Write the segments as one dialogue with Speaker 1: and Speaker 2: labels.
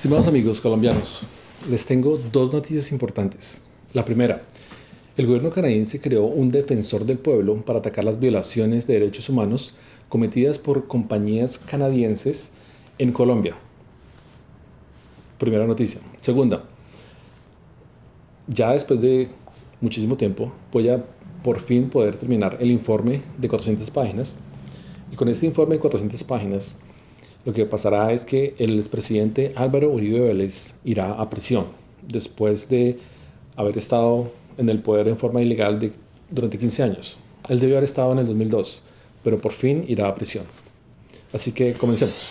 Speaker 1: Estimados amigos colombianos, les tengo dos noticias importantes. La primera, el gobierno canadiense creó un defensor del pueblo para atacar las violaciones de derechos humanos cometidas por compañías canadienses en Colombia. Primera noticia. Segunda, ya después de muchísimo tiempo voy a por fin poder terminar el informe de 400 páginas. Y con este informe de 400 páginas, lo que pasará es que el expresidente Álvaro Uribe Vélez irá a prisión después de haber estado en el poder en forma ilegal durante 15 años. Él debió haber estado en el 2002, pero por fin irá a prisión. Así que comencemos.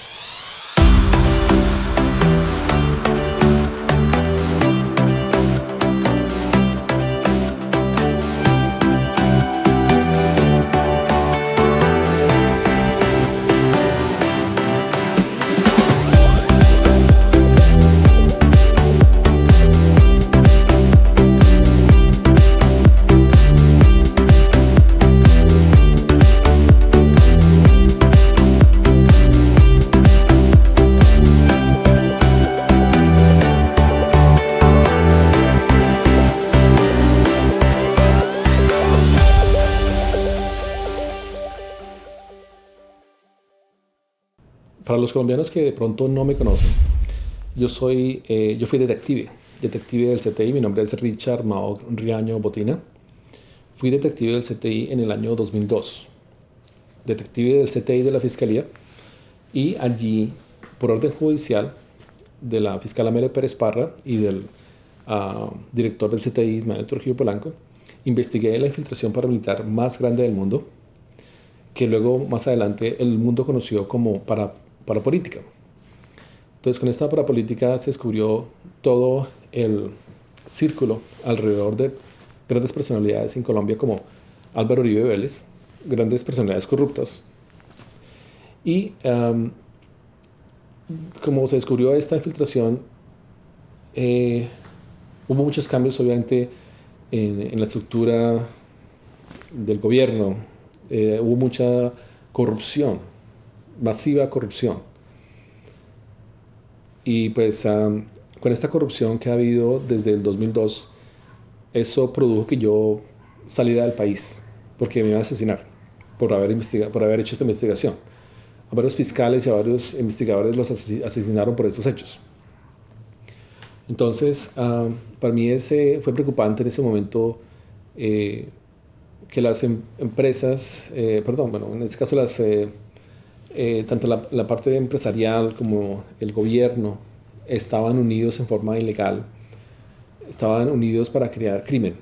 Speaker 1: Para los colombianos que de pronto no me conocen, yo fui detective del CTI. Mi nombre es Richard Mao Riaño Botina. Fui detective del CTI en el año 2002, detective del CTI de la Fiscalía, y allí, por orden judicial de la fiscal Amelia Pérez Parra y del director del CTI, Ismael Trujillo Polanco, investigué la infiltración paramilitar más grande del mundo, que luego más adelante el mundo conoció como parapolítica. Entonces, con esta parapolítica se descubrió todo el círculo alrededor de grandes personalidades en Colombia como Álvaro Uribe Vélez, grandes personalidades corruptas. Y como se descubrió esta infiltración, hubo muchos cambios, obviamente, en la estructura del gobierno. Hubo mucha corrupción, masiva corrupción. Y pues con esta corrupción que ha habido desde el 2002, eso produjo que yo saliera del país, porque me iban a asesinar por haber hecho esta investigación. A varios fiscales y a varios investigadores los asesinaron por estos hechos. Entonces, para mí fue preocupante en ese momento que las empresas, en este caso tanto la parte empresarial como el gobierno estaban unidos en forma ilegal, estaban unidos para crear crimen,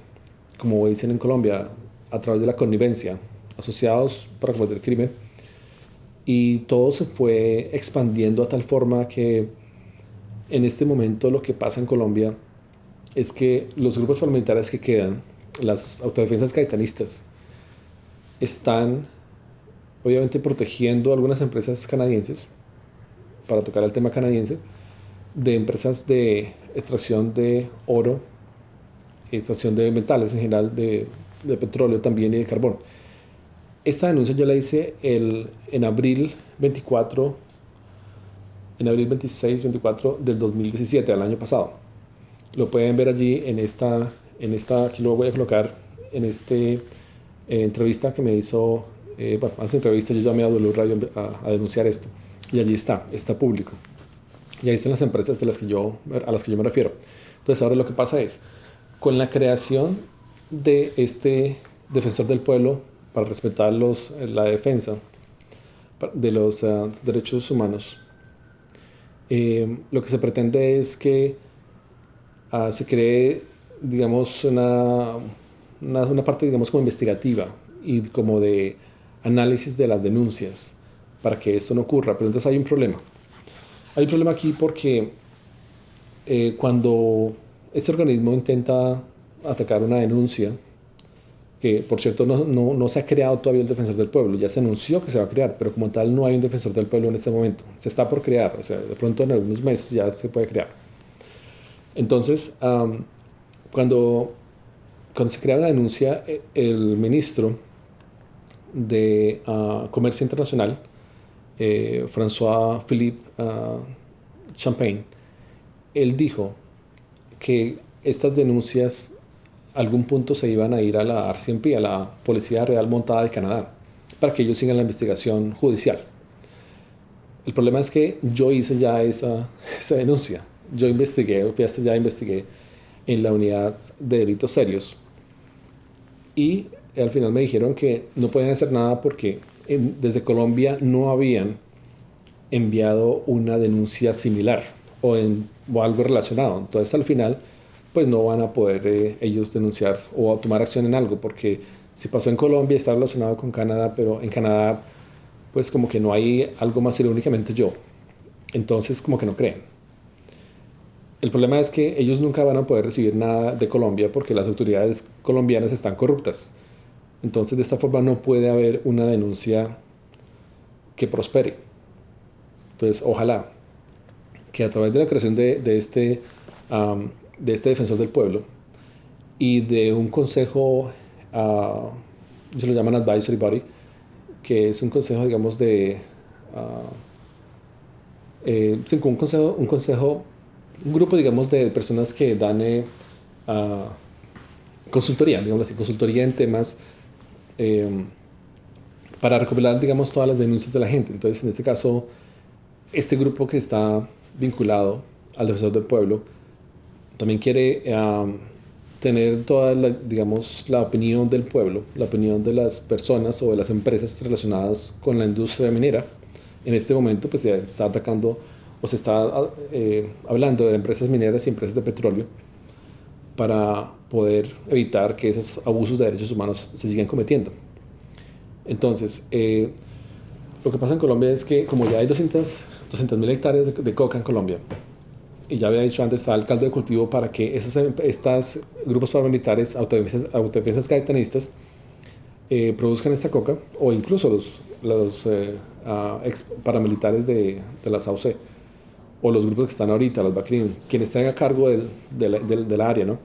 Speaker 1: como dicen en Colombia, a través de la connivencia, asociados para cometer crimen. Y todo se fue expandiendo a tal forma que en este momento lo que pasa en Colombia es que los grupos paramilitares que quedan, las autodefensas gaitanistas, están obviamente protegiendo a algunas empresas canadienses, para tocar el tema canadiense, de empresas de extracción de oro, extracción de metales en general, de petróleo también y de carbón. Esta denuncia yo la hice en abril 26-24 del 2017, del año pasado. Lo pueden ver allí aquí lo voy a colocar en entrevista que me hizo, hace entrevista yo llamé a W Radio a denunciar esto, y allí está público. Y ahí están las empresas a las que yo me refiero. Entonces ahora lo que pasa es, con la creación de este defensor del pueblo para respetar la defensa de los derechos humanos, lo que se pretende es que se cree, digamos, una parte, digamos, como investigativa y como de análisis de las denuncias para que esto no ocurra. Pero entonces hay un problema. Hay un problema aquí porque cuando este organismo intenta atacar una denuncia, que por cierto no se ha creado todavía el defensor del pueblo, ya se anunció que se va a crear, pero como tal no hay un defensor del pueblo en este momento. Se está por crear, o sea, de pronto en algunos meses ya se puede crear. Entonces, cuando se crea la denuncia, el ministro de Comercio Internacional, François-Philippe Champagne, él dijo que estas denuncias a algún punto se iban a ir a la RCMP, a la Policía Real Montada de Canadá, para que ellos sigan la investigación judicial. El problema es que yo hice ya esa denuncia. Yo investigué, fui hasta allá, investigué en la unidad de delitos serios y al final me dijeron que no podían hacer nada porque desde Colombia no habían enviado una denuncia similar o algo relacionado. Entonces al final pues no van a poder ellos denunciar o tomar acción en algo, porque si pasó en Colombia está relacionado con Canadá, pero en Canadá pues como que no hay algo más serio, únicamente yo. Entonces como que no creen. El problema es que ellos nunca van a poder recibir nada de Colombia porque las autoridades colombianas están corruptas. Entonces de esta forma no puede haber una denuncia que prospere. Entonces ojalá que a través de la creación de este defensor del pueblo y de un consejo, se lo llaman advisory body, que es un consejo, digamos, sí, un grupo, digamos, de personas que dan consultoría, digamos así, consultoría en temas para recopilar, digamos, todas las denuncias de la gente. Entonces, en este caso, este grupo que está vinculado al defensor del pueblo también quiere tener toda digamos, la opinión del pueblo, la opinión de las personas o de las empresas relacionadas con la industria minera. En este momento pues se está atacando o se está hablando de empresas mineras y empresas de petróleo para poder evitar que esos abusos de derechos humanos se sigan cometiendo. Entonces, lo que pasa en Colombia es que como ya hay 200.000 hectáreas de coca en Colombia, y ya había dicho antes, está el caldo de cultivo para que estos grupos paramilitares, autodefensas gaitanistas, produzcan esta coca, o incluso los ex paramilitares de las AUC, o los grupos que están ahorita, los BACRIM, quienes estén a cargo del área, ¿no?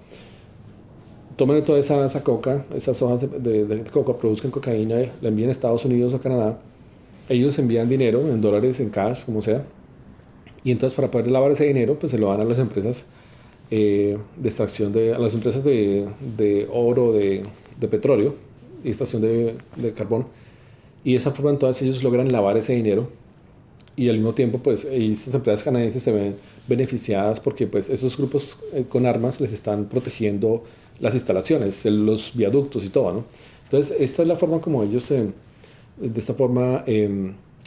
Speaker 1: Tomen toda esa coca, esas hojas de coca, produzcan cocaína, la envíen a Estados Unidos o Canadá, ellos envían dinero en dólares, en cash, como sea, y entonces para poder lavar ese dinero, pues se lo dan a las empresas de extracción, a las empresas de oro, de petróleo y extracción de carbón. Y de esa forma entonces ellos logran lavar ese dinero y al mismo tiempo pues estas empresas canadienses se ven beneficiadas porque pues esos grupos con armas les están protegiendo las instalaciones, los viaductos y todo, ¿no? Entonces esta es la forma como ellos de esta forma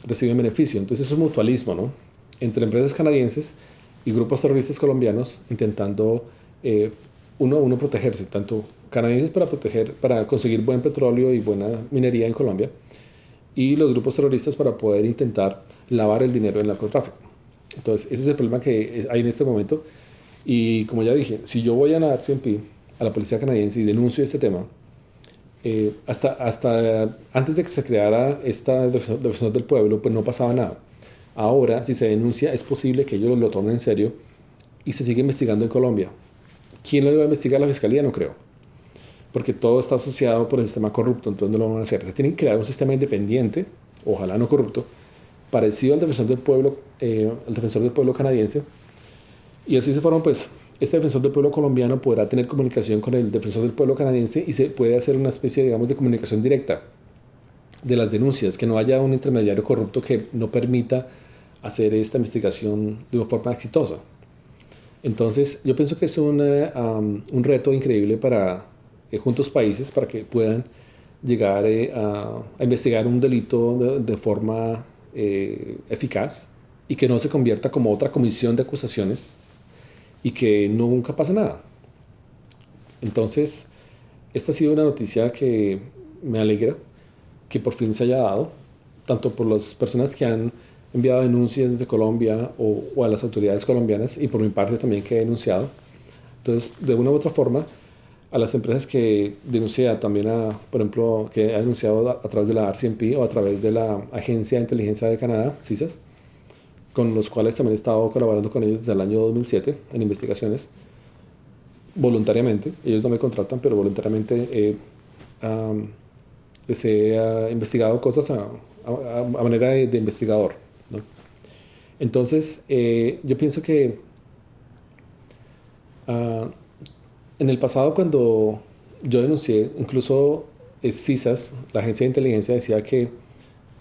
Speaker 1: reciben beneficio. Entonces es un mutualismo, ¿no? Entre empresas canadienses y grupos terroristas colombianos intentando uno a uno protegerse, tanto canadienses para conseguir buen petróleo y buena minería en Colombia, y los grupos terroristas para poder intentar lavar el dinero del narcotráfico. Entonces ese es el problema que hay en este momento, y como ya dije, si yo voy a la RCMP, a la policía canadiense, y denuncio este tema, hasta antes de que se creara esta defensor del pueblo, pues no pasaba nada. Ahora, si se denuncia, es posible que ellos lo tomen en serio y se siga investigando en Colombia. ¿Quién lo va a investigar? La fiscalía, no creo. Porque todo está asociado por el sistema corrupto, entonces no lo van a hacer. Se tienen que crear un sistema independiente, ojalá no corrupto, parecido al defensor del pueblo canadiense. Y así se forma, pues, este defensor del pueblo colombiano podrá tener comunicación con el defensor del pueblo canadiense y se puede hacer una especie, digamos, de comunicación directa de las denuncias, que no haya un intermediario corrupto que no permita hacer esta investigación de una forma exitosa. Entonces, yo pienso que es un reto increíble para juntos países para que puedan llegar a investigar un delito de forma eficaz y que no se convierta como otra comisión de acusaciones y que nunca pase nada. Entonces, esta ha sido una noticia que me alegra que por fin se haya dado, tanto por las personas que han enviado denuncias desde Colombia o a las autoridades colombianas, y por mi parte también que he denunciado. Entonces, de una u otra forma, a las empresas que denuncié también, por ejemplo, que ha denunciado a través de la RCMP o a través de la Agencia de Inteligencia de Canadá, CISAS, con los cuales también he estado colaborando con ellos desde el año 2007 en investigaciones, voluntariamente. Ellos no me contratan, pero voluntariamente les he investigado cosas a manera de investigador, ¿no? Entonces, yo pienso que Ah, en el pasado, cuando yo denuncié, incluso CISAS, la agencia de inteligencia, decía que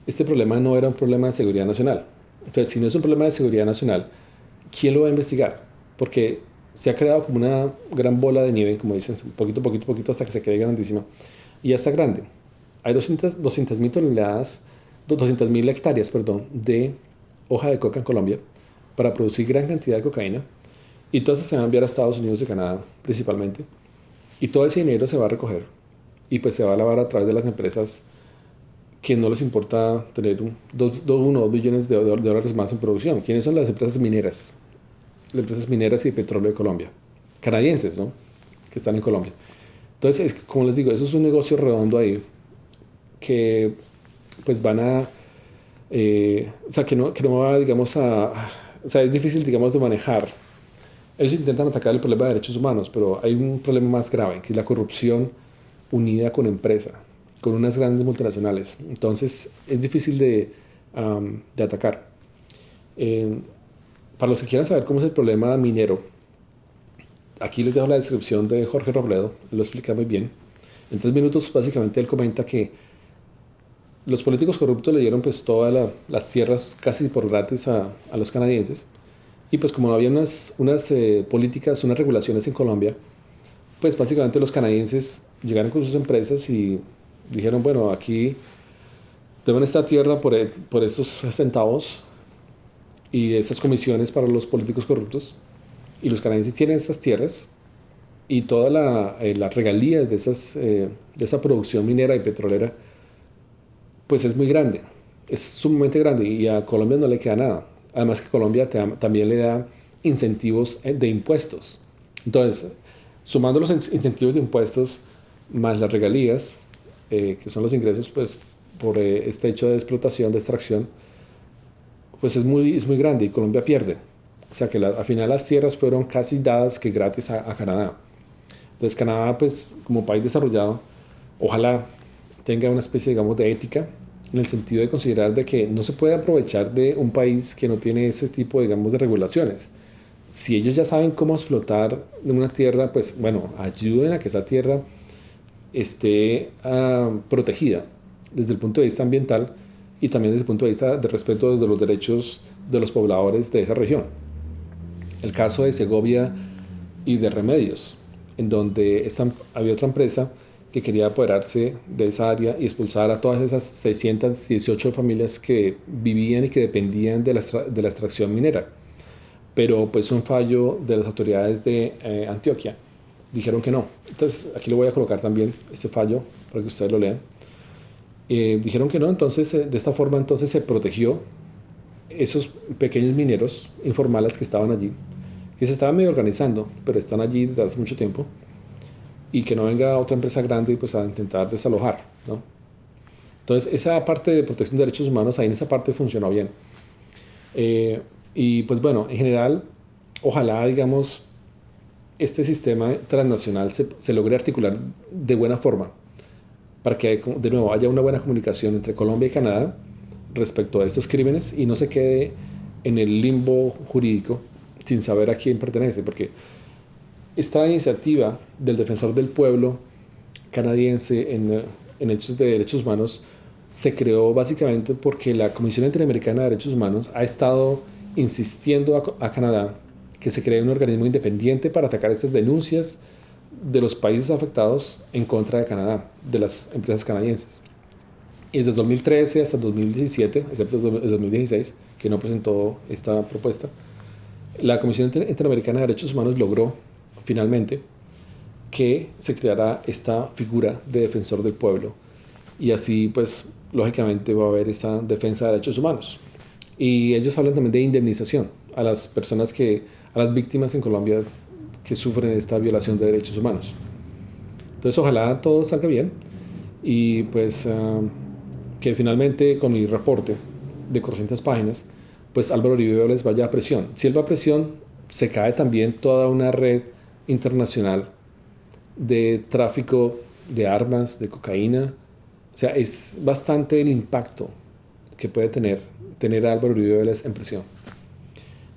Speaker 1: este problema no era un problema de seguridad nacional. Entonces, si no es un problema de seguridad nacional, ¿quién lo va a investigar? Porque se ha creado como una gran bola de nieve, como dicen, poquito, poquito, poquito, hasta que se quede grandísima. Y ya está grande. Hay 200.000 toneladas, 200.000 hectáreas, perdón, de hoja de coca en Colombia para producir gran cantidad de cocaína. Y todo eso se va a enviar a Estados Unidos y Canadá, principalmente. Y todo ese dinero se va a recoger y pues se va a lavar a través de las empresas que no les importa tener 1 o 2 billones de dólares más en producción. ¿Quiénes son las empresas mineras? Las empresas mineras y de petróleo de Colombia. Canadienses, ¿no? Que están en Colombia. Entonces, como les digo, eso es un negocio redondo ahí que pues van a... o sea, que no va, digamos, o sea, es difícil, digamos, de manejar. Ellos intentan atacar el problema de derechos humanos, pero hay un problema más grave, que es la corrupción unida con empresa, con unas grandes multinacionales. Entonces, es difícil de atacar. Eh, para los que quieran saber cómo es el problema minero, aquí les dejo la descripción de Jorge Robledo, él lo explica muy bien. En 3 minutos, básicamente, él comenta que los políticos corruptos le dieron pues todas las tierras casi por gratis a los canadienses. Y pues como había unas políticas, unas regulaciones en Colombia, pues básicamente los canadienses llegaron con sus empresas y dijeron, bueno, aquí deben esta tierra por estos centavos y esas comisiones para los políticos corruptos. Y los canadienses tienen estas tierras y todas las regalías de esa producción minera y petrolera, pues es muy grande, es sumamente grande y a Colombia no le queda nada. Además que Colombia también le da incentivos de impuestos. Entonces, sumando los incentivos de impuestos más las regalías, que son los ingresos pues, por este hecho de explotación, de extracción, pues es muy grande y Colombia pierde. O sea que al final las tierras fueron casi dadas que gratis a Canadá. Entonces Canadá, pues como país desarrollado, ojalá tenga una especie, digamos, de ética en el sentido de considerar de que no se puede aprovechar de un país que no tiene ese tipo, digamos, de regulaciones. Si ellos ya saben cómo explotar una tierra, pues bueno, ayuden a que esa tierra esté protegida desde el punto de vista ambiental y también desde el punto de vista de respeto de los derechos de los pobladores de esa región. El caso de Segovia y de Remedios, en donde había otra empresa que quería apoderarse de esa área y expulsar a todas esas 618 familias que vivían y que dependían de la extracción minera. Pero pues un fallo de las autoridades de Antioquia dijeron que no. Entonces aquí le voy a colocar también este fallo para que ustedes lo lean. Dijeron que no, entonces de esta forma entonces se protegió esos pequeños mineros informales que estaban allí, que se estaban medio organizando, pero están allí desde hace mucho tiempo, y que no venga otra empresa grande pues, a intentar desalojar, ¿no? Entonces, esa parte de protección de derechos humanos, ahí en esa parte funcionó bien. Y pues bueno, en general, ojalá, digamos, este sistema transnacional se logre articular de buena forma, para que, de nuevo, haya una buena comunicación entre Colombia y Canadá respecto a estos crímenes y no se quede en el limbo jurídico sin saber a quién pertenece, porque esta iniciativa del defensor del pueblo canadiense en hechos de derechos humanos se creó básicamente porque la Comisión Interamericana de Derechos Humanos ha estado insistiendo a Canadá que se cree un organismo independiente para atacar estas denuncias de los países afectados en contra de Canadá, de las empresas canadienses. Y desde 2013 hasta 2017, excepto el 2016, que no presentó esta propuesta, la Comisión Interamericana de Derechos Humanos logró finalmente que se creara esta figura de defensor del pueblo y así pues lógicamente va a haber esta defensa de derechos humanos y ellos hablan también de indemnización a las personas a las víctimas en Colombia que sufren esta violación de derechos humanos. Entonces ojalá todo salga bien y pues que finalmente con mi reporte de 400 páginas pues Álvaro Uribe les vaya a prisión. Si él va a prisión se cae también toda una red internacional de tráfico de armas, de cocaína. O sea, es bastante el impacto que puede tener a Álvaro Uribe Vélez en prisión.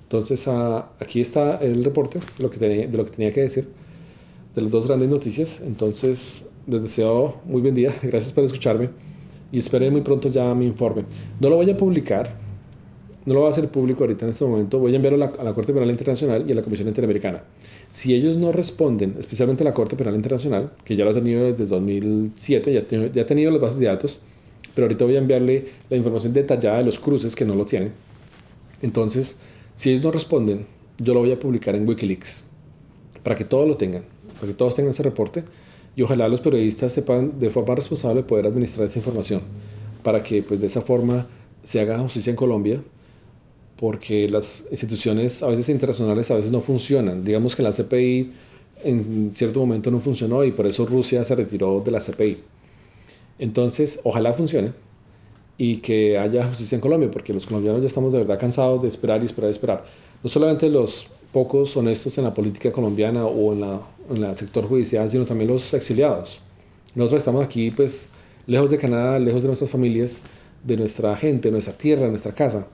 Speaker 1: Entonces, aquí está el reporte de lo que tenía que decir, de las dos grandes noticias. Entonces, les deseo muy buen día, gracias por escucharme y esperen muy pronto ya mi informe. No lo voy a publicar, no lo voy a hacer público ahorita en este momento, voy a enviarlo a la Corte Penal Internacional y a la Comisión Interamericana. Si ellos no responden, especialmente la Corte Penal Internacional, que ya lo ha tenido desde 2007, ya ha tenido las bases de datos, pero ahorita voy a enviarle la información detallada de los cruces que no lo tienen. Entonces, si ellos no responden, yo lo voy a publicar en Wikileaks, para que todos lo tengan, para que todos tengan ese reporte y ojalá los periodistas sepan de forma responsable poder administrar esa información, para que pues de esa forma se haga justicia en Colombia, porque las instituciones a veces internacionales a veces no funcionan. Digamos que la CPI en cierto momento no funcionó y por eso Rusia se retiró de la CPI. Entonces, ojalá funcione y que haya justicia en Colombia, porque los colombianos ya estamos de verdad cansados de esperar y esperar y esperar. No solamente los pocos honestos en la política colombiana o en el sector judicial, sino también los exiliados. Nosotros estamos aquí, pues, lejos de Canadá, lejos de nuestras familias, de nuestra gente, nuestra tierra, nuestra casa.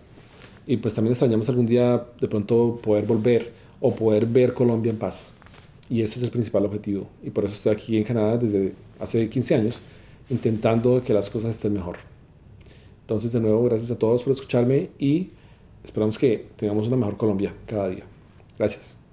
Speaker 1: Y pues también extrañamos algún día de pronto poder volver o poder ver Colombia en paz. Y ese es el principal objetivo. Y por eso estoy aquí en Canadá desde hace 15 años, intentando que las cosas estén mejor. Entonces, de nuevo, gracias a todos por escucharme y esperamos que tengamos una mejor Colombia cada día. Gracias.